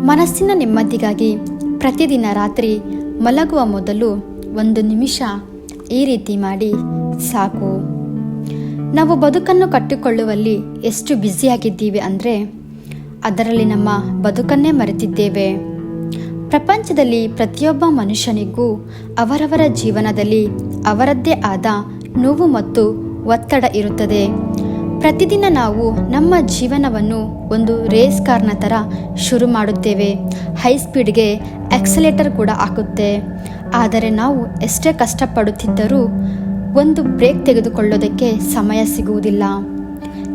ಮನಸ್ಸಿನ ನೆಮ್ಮದಿಗಾಗಿ ಪ್ರತಿದಿನ ರಾತ್ರಿ ಮಲಗುವ ಮೊದಲು 1 ನಿಮಿಷ ಈ ರೀತಿ ಮಾಡಿ ಸಾಕು. ನಾವು ಬದುಕನ್ನು ಕಟ್ಟಿಕೊಳ್ಳುವಲ್ಲಿ ಎಷ್ಟು ಬ್ಯುಸಿಯಾಗಿದ್ದೀವಿ ಅಂದರೆ ಅದರಲ್ಲಿ ನಮ್ಮ ಬದುಕನ್ನೇ ಮರೆತಿದ್ದೇವೆ. ಪ್ರಪಂಚದಲ್ಲಿ ಪ್ರತಿಯೊಬ್ಬ ಮನುಷ್ಯನಿಗೂ ಅವರವರ ಜೀವನದಲ್ಲಿ ಅವರದ್ದೇ ಆದ ನೋವು ಮತ್ತು ಒತ್ತಡ ಇರುತ್ತದೆ. ಪ್ರತಿದಿನ ನಾವು ನಮ್ಮ ಜೀವನವನ್ನು ಒಂದು ರೇಸ್ ಕಾರ್ನ ಥರ ಶುರು ಮಾಡುತ್ತೇವೆ. ಹೈ ಸ್ಪೀಡ್ಗೆ ಆಕ್ಸಲೇಟರ್ ಕೂಡ ಹಾಕುತ್ತೆ. ಆದರೆ ನಾವು ಎಷ್ಟೇ ಕಷ್ಟಪಡುತ್ತಿದ್ದರೂ ಒಂದು ಬ್ರೇಕ್ ತೆಗೆದುಕೊಳ್ಳೋದಕ್ಕೆ ಸಮಯ ಸಿಗುವುದಿಲ್ಲ.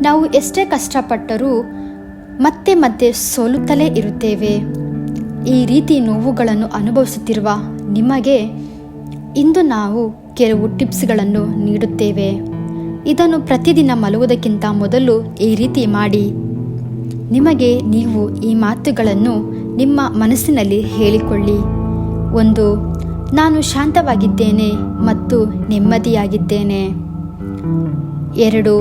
ನಾವು ಎಷ್ಟೇ ಕಷ್ಟಪಟ್ಟರೂ ಮತ್ತೆ ಮತ್ತೆ ಸೋಲುತ್ತಲೇ ಇರುತ್ತೇವೆ. ಈ ರೀತಿ ನೋವುಗಳನ್ನು ಅನುಭವಿಸುತ್ತಿರುವ ನಿಮಗೆ ಇಂದು ನಾವು ಕೆಲವು ಟಿಪ್ಸ್ಗಳನ್ನು ನೀಡುತ್ತೇವೆ. ಇದನ್ನು ಪ್ರತಿದಿನ ಮಲಗುವುದಕ್ಕಿಂತ ಮೊದಲು ಈ ರೀತಿ ಮಾಡಿ. ನಿಮಗೆ ನೀವು ಈ ಮಾತುಗಳನ್ನು ನಿಮ್ಮ ಮನಸ್ಸಿನಲ್ಲಿ ಹೇಳಿಕೊಳ್ಳಿ. 1. ನಾನು ಶಾಂತವಾಗಿದ್ದೇನೆ ಮತ್ತು ನೆಮ್ಮದಿಯಾಗಿದ್ದೇನೆ. 2.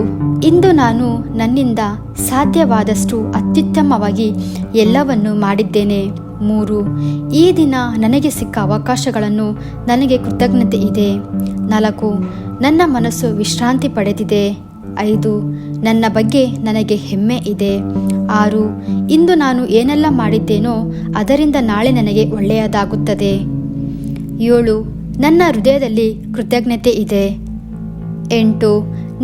ಇಂದು ನಾನು ನನ್ನಿಂದ ಸಾಧ್ಯವಾದಷ್ಟು ಅತ್ಯುತ್ತಮವಾಗಿ ಎಲ್ಲವನ್ನು ಮಾಡಿದ್ದೇನೆ. 3. ಈ ದಿನ ನನಗೆ ಸಿಕ್ಕ ಅವಕಾಶಗಳನ್ನು ನನಗೆ ಕೃತಜ್ಞತೆ ಇದೆ. 4. ನನ್ನ ಮನಸ್ಸು ವಿಶ್ರಾಂತಿ ಪಡೆದಿದೆ. 5. ನನ್ನ ಬಗ್ಗೆ ನನಗೆ ಹೆಮ್ಮೆ ಇದೆ. 6. ಇಂದು ನಾನು ಏನೆಲ್ಲ ಮಾಡಿದ್ದೇನೋ ಅದರಿಂದ ನಾಳೆ ನನಗೆ ಒಳ್ಳೆಯದಾಗುತ್ತದೆ. 7. ನನ್ನ ಹೃದಯದಲ್ಲಿ ಕೃತಜ್ಞತೆ ಇದೆ. 8.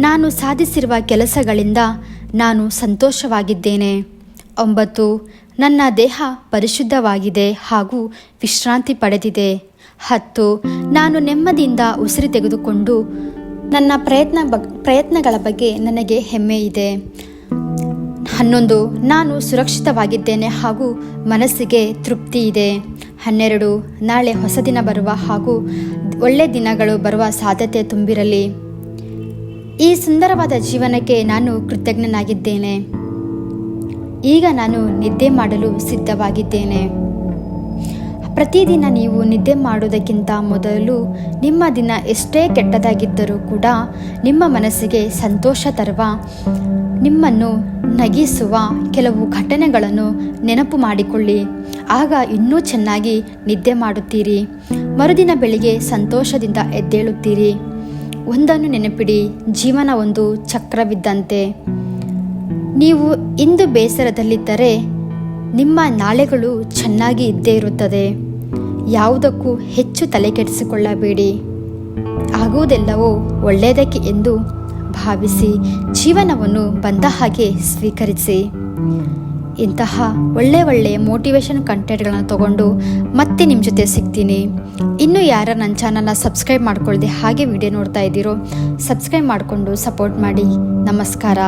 ನಾನು ಸಾಧಿಸಿರುವ ಕೆಲಸಗಳಿಂದ ನಾನು ಸಂತೋಷವಾಗಿದ್ದೇನೆ. 9. ನನ್ನ ದೇಹ ಪರಿಶುದ್ಧವಾಗಿದೆ ಹಾಗೂ ವಿಶ್ರಾಂತಿ ಪಡೆದಿದೆ. 10. ನಾನು ನೆಮ್ಮದಿಯಿಂದ ಉಸಿರು ತೆಗೆದುಕೊಂಡು ನನ್ನ ಪ್ರಯತ್ನಗಳ ಬಗ್ಗೆ ನನಗೆ ಹೆಮ್ಮೆ ಇದೆ. 11. ನಾನು ಸುರಕ್ಷಿತವಾಗಿದ್ದೇನೆ ಹಾಗೂ ಮನಸ್ಸಿಗೆ ತೃಪ್ತಿ ಇದೆ. 12. ನಾಳೆ ಹೊಸ ದಿನ ಬರುವ ಹಾಗೂ ಒಳ್ಳೆ ದಿನಗಳು ಬರುವ ಸಾಧ್ಯತೆ ತುಂಬಿರಲಿ. ಈ ಸುಂದರವಾದ ಜೀವನಕ್ಕೆ ನಾನು ಕೃತಜ್ಞನಾಗಿದ್ದೇನೆ. ಈಗ ನಾನು ನಿದ್ದೆ ಮಾಡಲು ಸಿದ್ಧವಾಗಿದ್ದೇನೆ. ಪ್ರತಿದಿನ ನೀವು ನಿದ್ದೆ ಮಾಡುವುದಕ್ಕಿಂತ ಮೊದಲು ನಿಮ್ಮ ದಿನ ಎಷ್ಟೇ ಕೆಟ್ಟದಾಗಿದ್ದರೂ ಕೂಡ ನಿಮ್ಮ ಮನಸ್ಸಿಗೆ ಸಂತೋಷ ತರುವ, ನಿಮ್ಮನ್ನು ನಗಿಸುವ ಕೆಲವು ಘಟನೆಗಳನ್ನು ನೆನಪು ಮಾಡಿಕೊಳ್ಳಿ. ಆಗ ಇನ್ನೂ ಚೆನ್ನಾಗಿ ನಿದ್ದೆ ಮಾಡುತ್ತೀರಿ. ಮರುದಿನ ಬೆಳಿಗ್ಗೆ ಸಂತೋಷದಿಂದ ಎದ್ದೇಳುತ್ತೀರಿ. ಒಂದನ್ನು ನೆನಪಿಡಿ, ಜೀವನ ಒಂದು ಚಕ್ರವಿದ್ದಂತೆ. ನೀವು ಇಂದು ಬೇಸರದಲ್ಲಿದ್ದರೆ ನಿಮ್ಮ ನಾಳೆಗಳು ಚೆನ್ನಾಗಿ ಇದ್ದೇ ಇರುತ್ತದೆ. ಯಾವುದಕ್ಕೂ ಹೆಚ್ಚು ತಲೆ ಕೆಡಿಸಿಕೊಳ್ಳಬೇಡಿ. ಆಗುವುದೆಲ್ಲವೂ ಒಳ್ಳೆಯದಕ್ಕೆ ಎಂದು ಭಾವಿಸಿ ಜೀವನವನ್ನು ಬಂದ ಹಾಗೆ ಸ್ವೀಕರಿಸಿ. ಇಂತಹ ಒಳ್ಳೆಯ ಮೋಟಿವೇಶನ್ ಕಂಟೆಂಟ್ಗಳನ್ನು ತಗೊಂಡು ಮತ್ತೆ ನಿಮ್ಮ ಜೊತೆ ಸಿಗ್ತೀನಿ. ಇನ್ನೂ ಯಾರು ನನ್ನ ಚಾನಲ್ನ ಸಬ್ಸ್ಕ್ರೈಬ್ ಮಾಡ್ಕೊಳ್ಳದೆ ಹಾಗೆ ವಿಡಿಯೋ ನೋಡ್ತಾ ಇದ್ದೀರೋ ಸಬ್ಸ್ಕ್ರೈಬ್ ಮಾಡಿಕೊಂಡು ಸಪೋರ್ಟ್ ಮಾಡಿ. ನಮಸ್ಕಾರ.